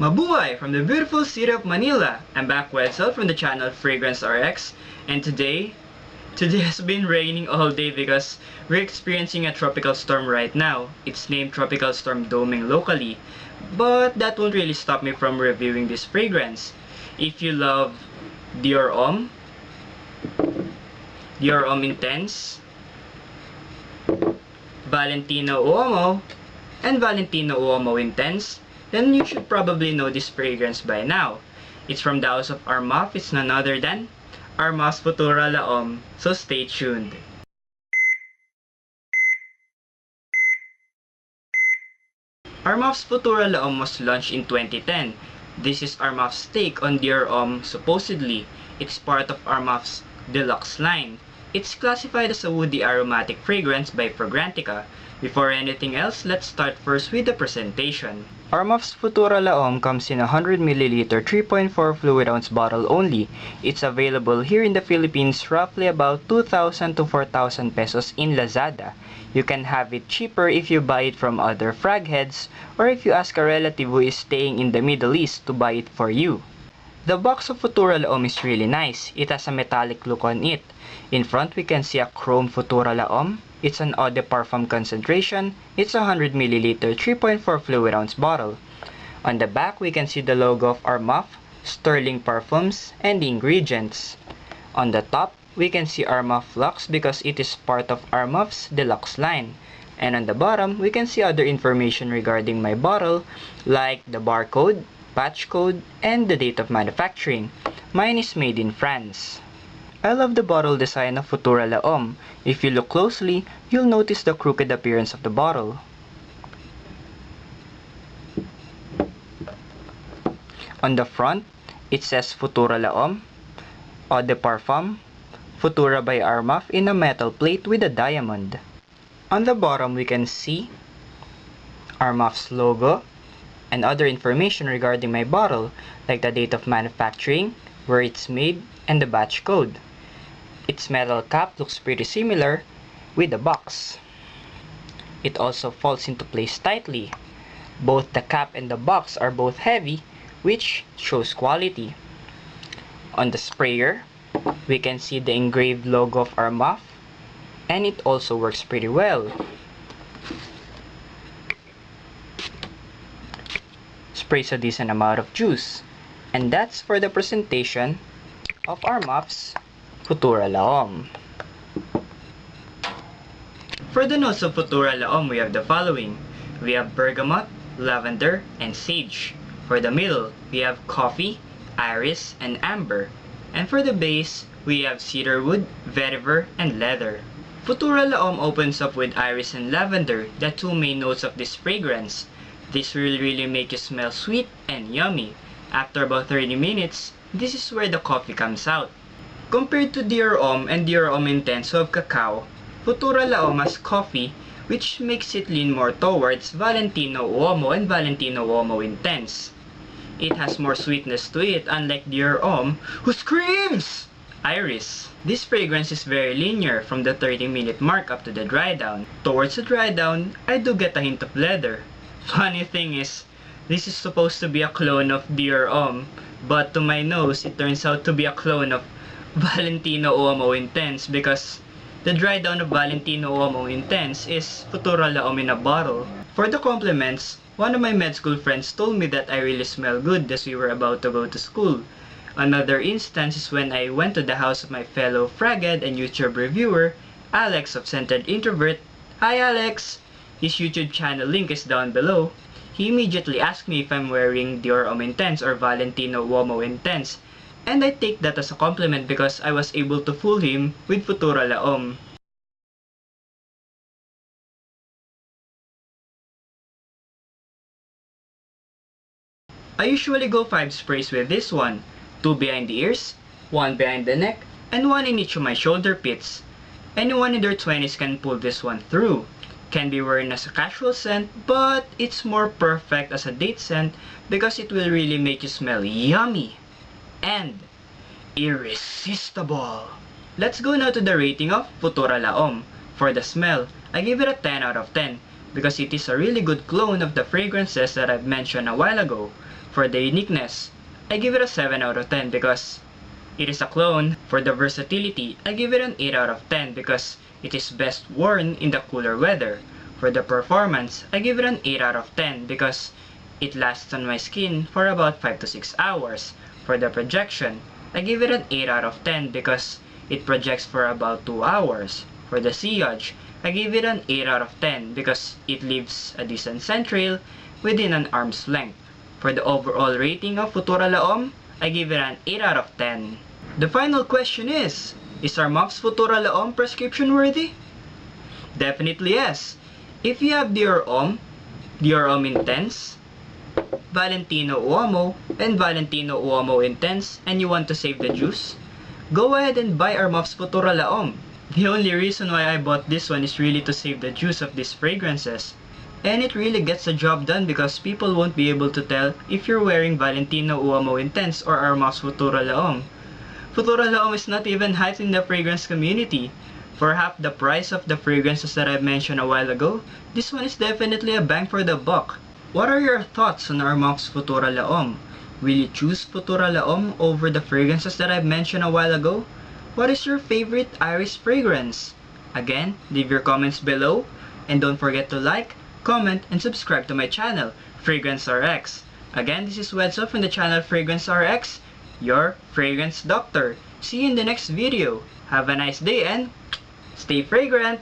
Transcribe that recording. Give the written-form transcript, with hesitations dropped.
Mabuhay from the beautiful city of Manila. I'm back with Sel from the channel Fragrance RX, and today has been raining all day because we're experiencing a tropical storm right now. It's named Tropical Storm Doming locally, but that won't really stop me from reviewing this fragrance. If you love Dior Homme Intense, Valentino Uomo, and Valentino Uomo Intense, then you should probably know this fragrance by now. It's from the house of Armaf. It's none other than Armaf Futura La Homme, so stay tuned. Armaf's Futura La Homme was launched in 2010. This is Armaf's take on Dior Homme supposedly. It's part of Armaf's deluxe line. It's classified as a woody aromatic fragrance by Fragrantica. Before anything else, let's start first with the presentation. Armaf's Futura La Homme comes in a 100ml 3.4 fluid ounce bottle only. It's available here in the Philippines roughly about 2,000 to 4,000 pesos in Lazada. You can have it cheaper if you buy it from other Fragheads or if you ask a relative who is staying in the Middle East to buy it for you. The box of Futura La Homme is really nice. It has a metallic look on it. In front we can see a chrome Futura La Homme. It's an eau de parfum concentration. It's a 100ml 3.4 fluid ounce bottle. On the back we can see the logo of Armaf, Sterling Parfums, and the ingredients. On the top we can see Armaf Lux because it is part of Armaf's deluxe line. And on the bottom we can see other information regarding my bottle like the barcode, batch code, and the date of manufacturing. Mine is made in France. I love the bottle design of Futura La Homme. If you look closely, you'll notice the crooked appearance of the bottle. On the front, it says Futura La Homme, Eau de Parfum, Futura by Armaf in a metal plate with a diamond. On the bottom, we can see Armaf's logo and other information regarding my bottle, like the date of manufacturing, where it's made, and the batch code. Its metal cap looks pretty similar with the box. It also falls into place tightly. Both the cap and the box are both heavy, which shows quality. On the sprayer, we can see the engraved logo of Armaf, and it also works pretty well. Sprays a decent amount of juice. And that's for the presentation of Armaf's Futura La Homme. For the notes of Futura La Homme, we have the following. We have bergamot, lavender, and sage. For the middle, we have coffee, iris, and amber. And for the base, we have cedarwood, vetiver, and leather. Futura La Homme opens up with iris and lavender, the two main notes of this fragrance. This will really make you smell sweet and yummy. After about 30 minutes, this is where the coffee comes out. Compared to Dior Homme and Dior Homme Intense of cacao, Futura La Homme has coffee, which makes it lean more towards Valentino Uomo and Valentino Uomo Intense. It has more sweetness to it, unlike Dior Homme, who screams iris. This fragrance is very linear from the 30-minute mark up to the dry down. Towards the dry down, I do get a hint of leather. Funny thing is, this is supposed to be a clone of Dior Homme, but to my nose, it turns out to be a clone of Valentino Uomo Intense because the dry down of Valentino Uomo Intense is Futura La Homme in a bottle. For the compliments, one of my med school friends told me that I really smell good as we were about to go to school. Another instance is when I went to the house of my fellow Fraghead and YouTube reviewer, Alex of Centered Introvert. Hi Alex! His YouTube channel link is down below. He immediately asked me if I'm wearing Dior Homme Intense or Valentino Uomo Intense, and I take that as a compliment because I was able to fool him with Futura La Homme. I usually go 5 sprays with this one, 2 behind the ears, 1 behind the neck, and 1 in each of my shoulder pits. Anyone in their 20s can pull this one through. Can be worn as a casual scent, but it's more perfect as a date scent because it will really make you smell yummy and irresistible. Let's go now to the rating of Futura La Homme. For the smell, I give it a 10 out of 10 because it is a really good clone of the fragrances that I've mentioned a while ago. For the uniqueness, I give it a 7 out of 10 because it is a clone. For the versatility, I give it an 8 out of 10 because it is best worn in the cooler weather. For the performance, I give it an 8 out of 10 because it lasts on my skin for about 5 to 6 hours. For the projection, I give it an 8 out of 10 because it projects for about 2 hours. For the sillage, I give it an 8 out of 10 because it leaves a decent scent trail within an arm's length. For the overall rating of Futura La Homme, I give it an 8 out of 10. The final question is Armaf's Futura La Homme prescription worthy? Definitely yes. If you have Dior Homme Intense, Valentino Uomo, and Valentino Uomo Intense, and you want to save the juice, go ahead and buy Armaf's Futura La Homme. The only reason why I bought this one is really to save the juice of these fragrances. And it really gets the job done because people won't be able to tell if you're wearing Valentino Uomo Intense or Armaf's Futura La Homme. Futura La Homme is not even hyped in the fragrance community. For half the price of the fragrances that I mentioned a while ago, this one is definitely a bang for the buck. What are your thoughts on Armaf's Futura La Homme? Will you choose Futura La Homme over the fragrances that I mentioned a while ago? What is your favorite iris fragrance? Again, leave your comments below and don't forget to like, comment, and subscribe to my channel, Fragrance RX. Again, this is Wedso from the channel Fragrance RX, your fragrance doctor. See you in the next video. Have a nice day and stay fragrant!